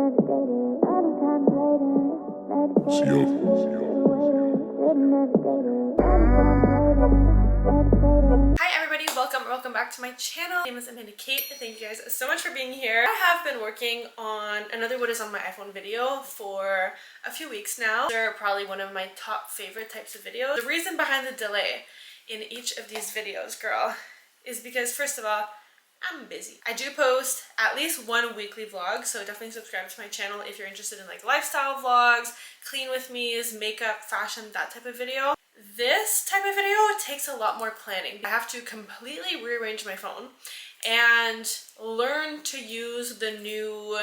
Hi everybody, welcome back to my channel. My name is Amanda Kate. Thank you guys so much for being here. I have been working on another what is on my iPhone video for a few weeks now. They're probably one of my top favorite types of videos. The reason behind the delay in each of these videos, girl, is because first of all, I'm busy. I do post at least one weekly vlog, so definitely subscribe to my channel if you're interested in like lifestyle vlogs, clean with me's, makeup, fashion, that type of video. This type of video takes a lot more planning. I have to completely rearrange my phone and learn to use the new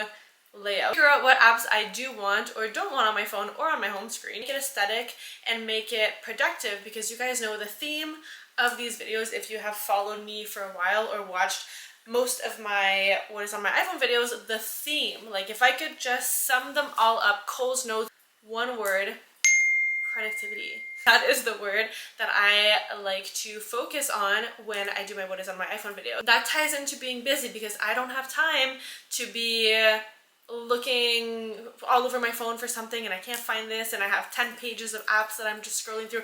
layout. Figure out what apps I do want or don't want on my phone or on my home screen. Make it aesthetic and make it productive, because you guys know the theme of these videos, if you have followed me for a while or watched most of my what is on my iPhone videos, the theme, like if I could just sum them all up, Cole's notes, one word: productivity. That is the word that I like to focus on when I do my what is on my iPhone video. That ties into being busy, because I don't have time to be looking all over my phone for something and I can't find this and I have 10 pages of apps that I'm just scrolling through.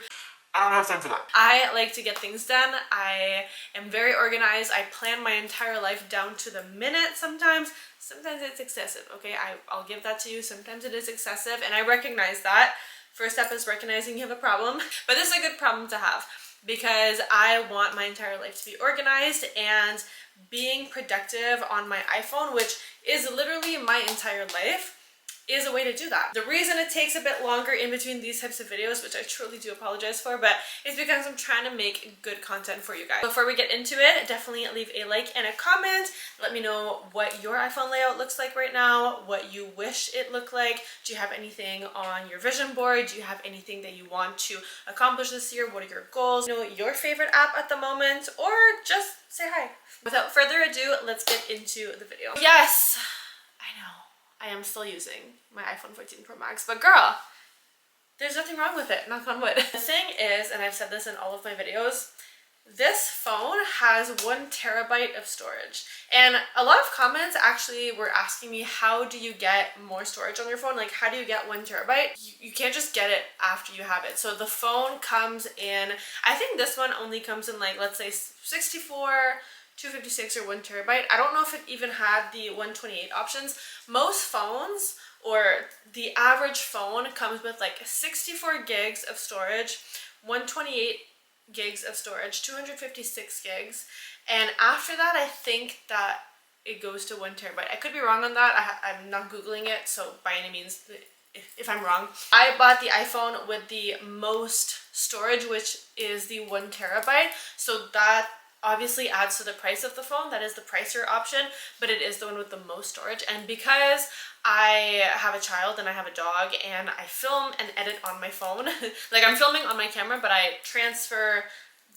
I don't have time for that. I like to get things done. I am very organized. I plan my entire life down to the minute sometimes. Sometimes it's excessive, okay? I'll give that to you. Sometimes it is excessive, and I recognize that. First step is recognizing you have a problem. But this is a good problem to have, because I want my entire life to be organized, and being productive on my iPhone, which is literally my entire life, is a way to do that. The reason it takes a bit longer in between these types of videos, which I truly do apologize for, but it's because I'm trying to make good content for you guys. Before we get into it, definitely leave a like and a comment. Let me know what your iPhone layout looks like right now, what you wish it looked like. Do you have anything on your vision board? Do you have anything that you want to accomplish this year? What are your goals? You know, your favorite app at the moment, or just say hi. Without further ado, let's get into the video. Yes, I know, I am still using my iPhone 14 Pro Max, but girl, there's nothing wrong with it, knock on wood. The thing is, and I've said this in all of my videos, this phone has 1 terabyte of storage. And a lot of comments actually were asking me, how do you get more storage on your phone? Like, how do you get 1 terabyte? You can't just get it after you have it. So the phone comes in, I think this one only comes in like, let's say 64, 256 or 1 terabyte. I don't know if it even had the 128 options. Most phones, or the average phone, comes with like 64 gigs of storage, 128 gigs of storage, 256 gigs, and after that I think that it goes to 1 terabyte. I could be wrong on that. I'm not googling it, so by any means, if I'm wrong. I bought the iPhone with the most storage, which is the 1 terabyte, so that obviously adds to the price of the phone. That is the pricier option, but it is the one with the most storage. And because I have a child and I have a dog and I film and edit on my phone, like I'm filming on my camera, but I transfer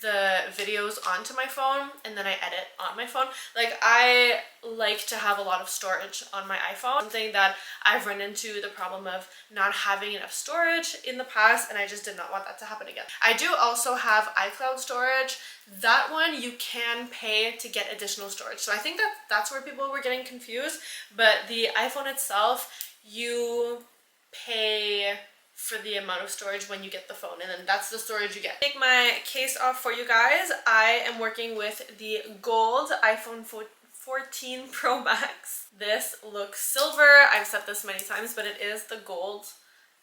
the videos onto my phone and then I edit on my phone. Like, I like to have a lot of storage on my iPhone. Something that I've run into the problem of not having enough storage in the past, and I just did not want that to happen again. I do also have iCloud storage. That one you can pay to get additional storage. So I think that that's where people were getting confused, but the iPhone itself, you pay for the amount of storage when you get the phone, and then that's the storage you get. Take my case off for you guys. I am working with the gold iPhone 14 Pro Max. This looks silver. I've said this many times, but it is the gold.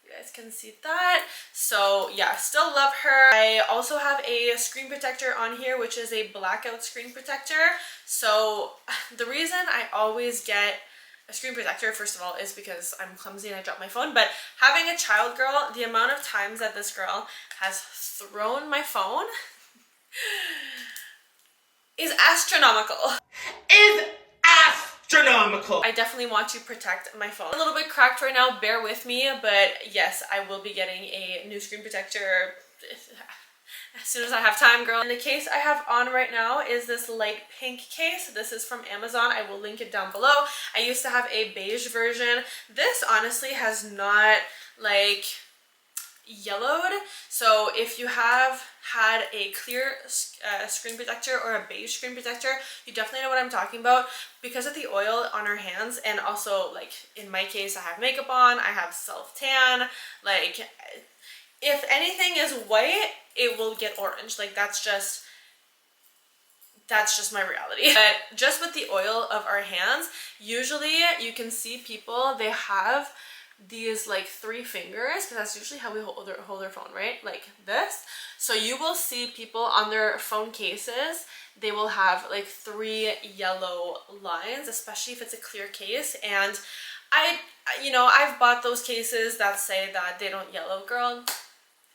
You guys can see that. So yeah, still love her. I also have a screen protector on here, which is a blackout screen protector. So the reason I always get a screen protector, first of all, is because I'm clumsy and I drop my phone, but having a child, girl, the amount of times that this girl has thrown my phone is astronomical. I definitely want to protect my phone. A little bit cracked right now, bear with me, but yes, I will be getting a new screen protector as soon as I have time, girl. And the case I have on right now is this light pink case. This is from Amazon. I will link it down below. I used to have a beige version. This honestly has not, like, yellowed. So if you have had a clear screen protector or a beige screen protector, you definitely know what I'm talking about, because of the oil on our hands. And also, like in my case, I have makeup on, I have self tan, like if anything is white, it will get orange. Like that's just my reality. But just with the oil of our hands, usually you can see people, they have these like 3 fingers, because that's usually how we hold their phone, right? Like this. So you will see people on their phone cases, they will have like 3 yellow lines, especially if it's a clear case. And I've bought those cases that say that they don't yellow. Girl,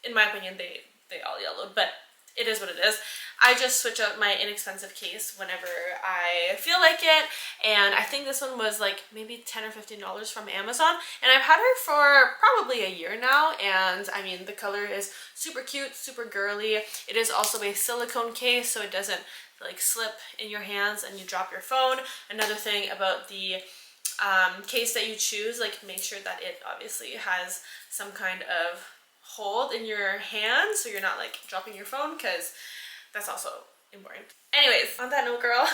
in my opinion, they all yellowed, but it is what it is. I just switch out my inexpensive case whenever I feel like it, and I think this one was like maybe $10 or $15 from Amazon, and I've had her for probably a year now. And I mean, the color is super cute, super girly. It is also a silicone case, so it doesn't like slip in your hands and you drop your phone. Another thing about the case that you choose, like make sure that it obviously has some kind of hold in your hand so you're not like dropping your phone, because that's also important. Anyways, on that note, girl,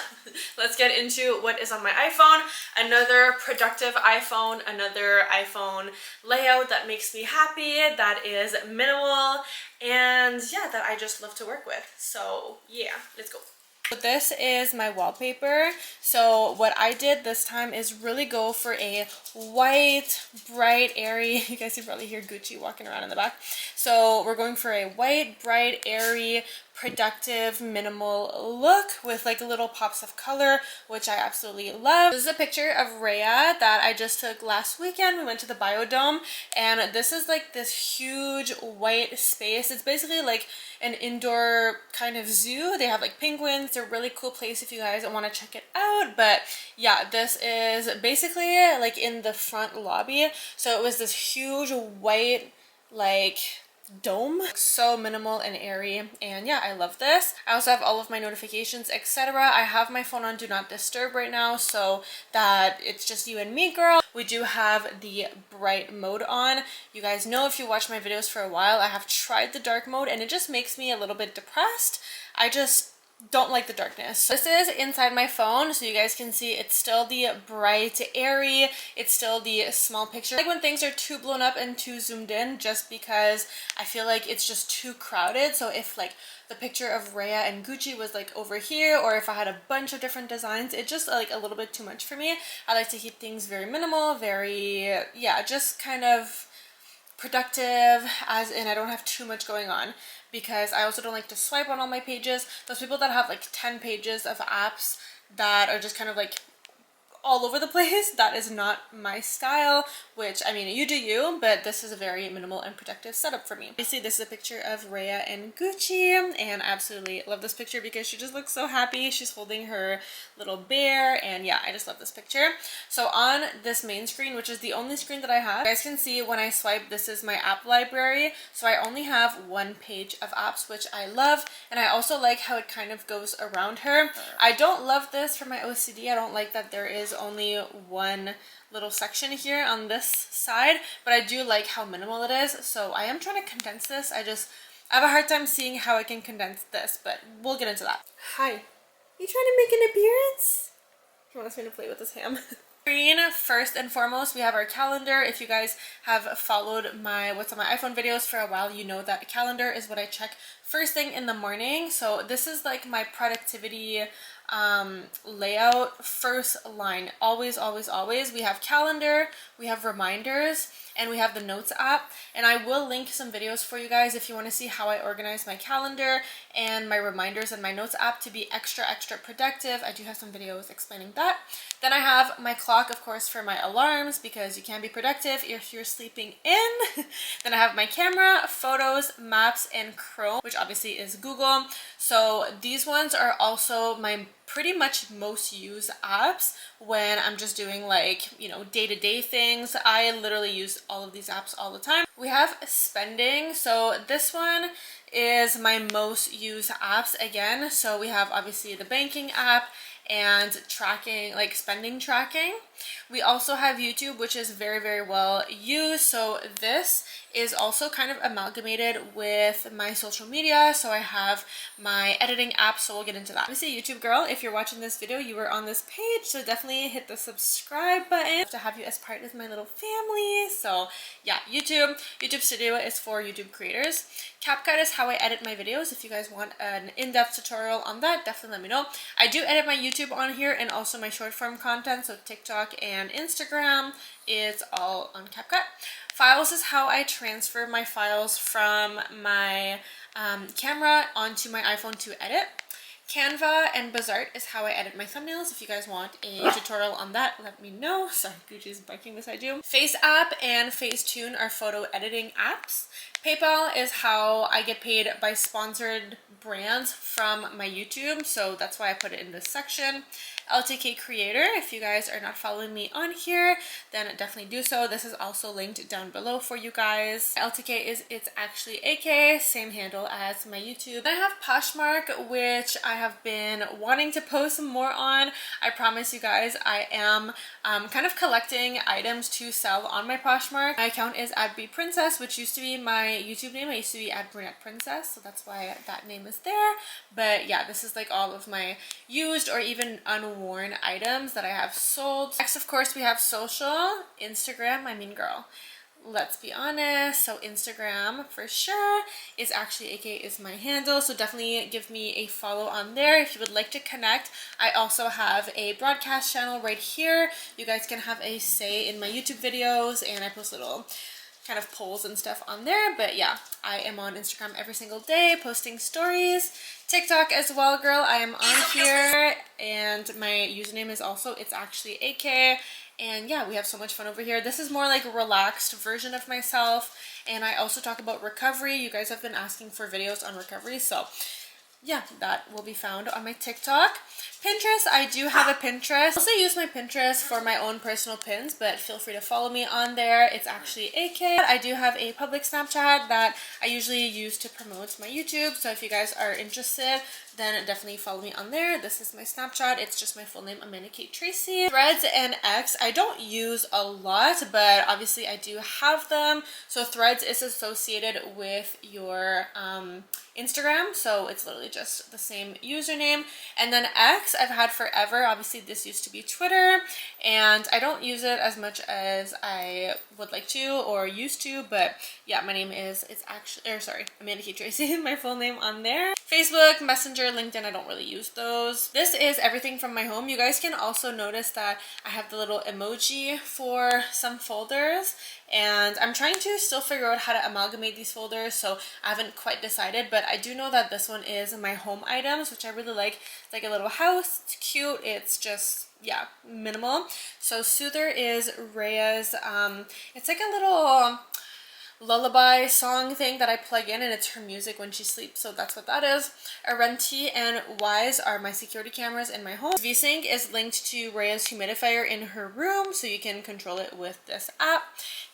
let's get into what is on my iPhone. Another productive iPhone, another iPhone layout that makes me happy, that is minimal, and yeah, that I just love to work with. So yeah, let's go. So this is my wallpaper. So what I did this time is really go for a white, bright, airy, you guys can probably hear Gucci walking around in the back. So we're going for a white, bright, airy, productive, minimal look with like little pops of color, which I absolutely love. This is a picture of Rhea that I just took last weekend. We went to the Biodome, and this is like this huge white space. It's basically like an indoor kind of zoo. They have like penguins. It's a really cool place if you guys want to check it out. But yeah, this is basically like in the front lobby. So it was this huge white like dome, so minimal and airy, and yeah, I love this. I also have all of my notifications, etc. I have my phone on do not disturb right now, so that it's just you and me, girl. We do have the bright mode on. You guys know, if you watch my videos for a while, I have tried the dark mode and it just makes me a little bit depressed. I just don't like the darkness. This is inside my phone, so you guys can see it's still the bright, airy, it's still the small picture. I like when things are too blown up and too zoomed in, just because I feel like it's just too crowded. So if like the picture of Rhea and Gucci was like over here, or if I had a bunch of different designs, it's just like a little bit too much for me. I like to keep things very minimal, very, yeah, just kind of productive, as in I don't have too much going on, because I also don't like to swipe on all my pages. Those people that have like 10 pages of apps that are just kind of like all over the place, that is not my style, which, I mean, you do you, but this is a very minimal and productive setup for me. Obviously, this is a picture of Rhea and Gucci, and I absolutely love this picture because she just looks so happy. She's holding her little bear, and yeah, I just love this picture. So on this main screen, which is the only screen that I have, you guys can see when I swipe, this is my app library, so I only have 1 page of apps, which I love, and I also like how it kind of goes around her. I don't love this for my OCD. I don't like that there is only 1 little section here on this side, but I do like how minimal it is. So I am trying to condense this. I have a hard time seeing how I can condense this, but we'll get into that. Hi, you trying to make an appearance? He wants me to play with his ham. First and foremost, we have our calendar. If you guys have followed my what's on my iPhone videos for a while, you know that calendar is what I check first thing in the morning. So this is like my productivity layout. First line, always, always, always, we have calendar, we have reminders, and we have the notes app. And I will link some videos for you guys if you want to see how I organize my calendar and my reminders and my notes app to be extra productive. I do have some videos explaining that. Then I have my clock, of course, for my alarms, because you can be productive if you're sleeping in. Then I have my camera, photos, maps, and Chrome, which obviously is Google. So these ones are also my pretty much most used apps when I'm just doing like, you know, day-to-day things. I literally use all of these apps all the time. We have spending. So this one is my most used apps again. So we have obviously the banking app and tracking, like spending tracking. We also have YouTube, which is very, very well used. So this is also kind of amalgamated with my social media. So I have my editing app, so we'll get into that. Obviously, YouTube girl, if you're watching this video, you were on this page, so definitely hit the subscribe button to have you as part of my little family. So yeah, YouTube Studio is for YouTube creators. CapCut is how I edit my videos. If you guys want an in-depth tutorial on that, definitely let me know. I do edit my YouTube on here and also my short form content, so TikTok and Instagram is all on CapCut. Files is how I transfer my files from my camera onto my iPhone to edit. Canva and Bazzart is how I edit my thumbnails. If you guys want a tutorial on that, let me know. Sorry, Gucci's barking beside you. Face App and Facetune are photo editing apps. PayPal is how I get paid by sponsored brands from my YouTube, so that's why I put it in this section. LTK Creator, if you guys are not following me on here, then definitely do so. This is also linked down below for you guys. LTK is, it's actually AK, same handle as my YouTube. Then I have Poshmark, which I have been wanting to post more on. I promise you guys, I am kind of collecting items to sell on my Poshmark. My account is @BPrincess, which used to be my YouTube name. I used to be @BrunettePrincess, so that's why that name is there. But yeah, this is like all of my used or even unworn items that I have sold. Next, of course, we have social. Instagram, I mean girl, let's be honest. So Instagram for sure is actually AK is my handle, so definitely give me a follow on there if you would like to connect. I also have a broadcast channel right here. You guys can have a say in my YouTube videos, and I post little kind of polls and stuff on there. But yeah, I am on Instagram every single day posting stories. TikTok as well, girl, I am on here, and my username is also, it's actually AK. And yeah, we have so much fun over here. This is more like a relaxed version of myself, and I also talk about recovery. You guys have been asking for videos on recovery, so yeah, that will be found on my TikTok. Pinterest, I do have a Pinterest. I also use my Pinterest for my own personal pins, but feel free to follow me on there. It's actually AK. I do have a public Snapchat that I usually use to promote my YouTube, so if you guys are interested, then definitely follow me on there. This is my Snapchat. It's just my full name, AMANDAKATETRACY. Threads and X, I don't use a lot, but obviously I do have them. So Threads is associated with your Instagram, so it's literally just the same username. And then X, I've had forever. Obviously this used to be Twitter, and I don't use it as much as I would like to or used to, but yeah, my name is, it's actually, or sorry, AMANDAKATETRACY, my full name on there. Facebook, Messenger, LinkedIn, I don't really use those. This is everything from my home. You guys can also notice that I have the little emoji for some folders, and I'm trying to still figure out how to amalgamate these folders, so I haven't quite decided, but I do know that this one is my home items, which I really like. It's like a little house, it's cute, it's just, yeah, minimal. So Soother is Rhea's, it's like a little lullaby song thing that I plug in, and it's her music when she sleeps, so that's what that is. Arenti and Wise are my security cameras in my home. VSync is linked to Rhea's humidifier in her room, so you can control it with this app.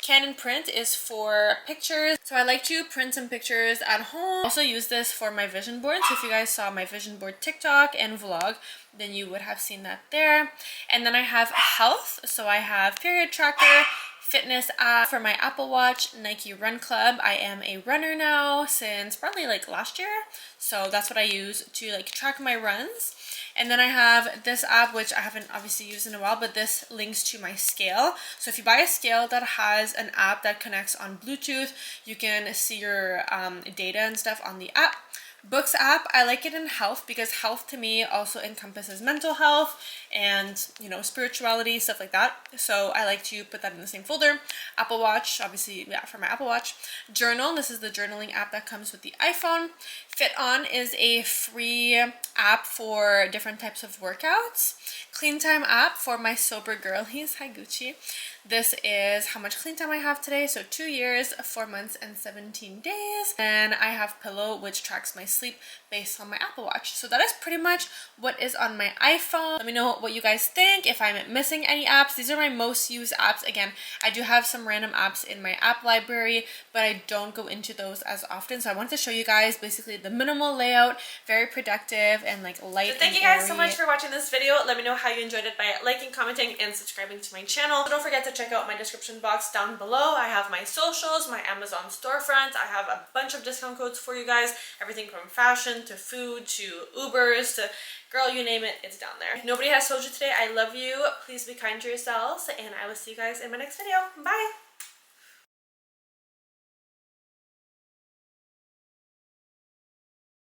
Canon Print is for pictures, so I like to print some pictures at home. I also use this for my vision board, so if you guys saw my vision board TikTok and vlog, then you would have seen that there. And then I have health, so I have period tracker, fitness app for my Apple Watch, Nike Run Club. I am a runner now since probably like last year, so that's what I use to like track my runs. And then I have this app, which I haven't obviously used in a while, but this links to my scale. So if you buy a scale that has an app that connects on Bluetooth, you can see your data and stuff on the app. Books app, I like it in health because health to me also encompasses mental health and, you know, spirituality, stuff like that. So I like to put that in the same folder. Apple Watch, obviously, yeah, for my Apple Watch. Journal, this is the journaling app that comes with the iPhone. Fit On is a free app for different types of workouts. Clean Time app for my sober girlies. Hi Gucci. This is how much clean time I have today. So 2 years, 4 months, and 17 days. And I have Pillow, which tracks my sleep based on my Apple Watch. So that is pretty much what is on my iPhone. Let me know what you guys think, if I'm missing any apps. These are my most used apps. Again, I do have some random apps in my app library, but I don't go into those as often. So I wanted to show you guys basically the minimal layout, very productive and like light. So thank you guys so much for watching this video. Let me know how you enjoyed it by liking, commenting, and subscribing to my channel. So don't forget to check out my description box down below. I have my socials, my Amazon storefront. I have a bunch of discount codes for you guys. Everything from fashion to food to Ubers to girl, you name it, it's down there. If nobody has told you today, I love you. Please be kind to yourselves, and I will see you guys in my next video. Bye!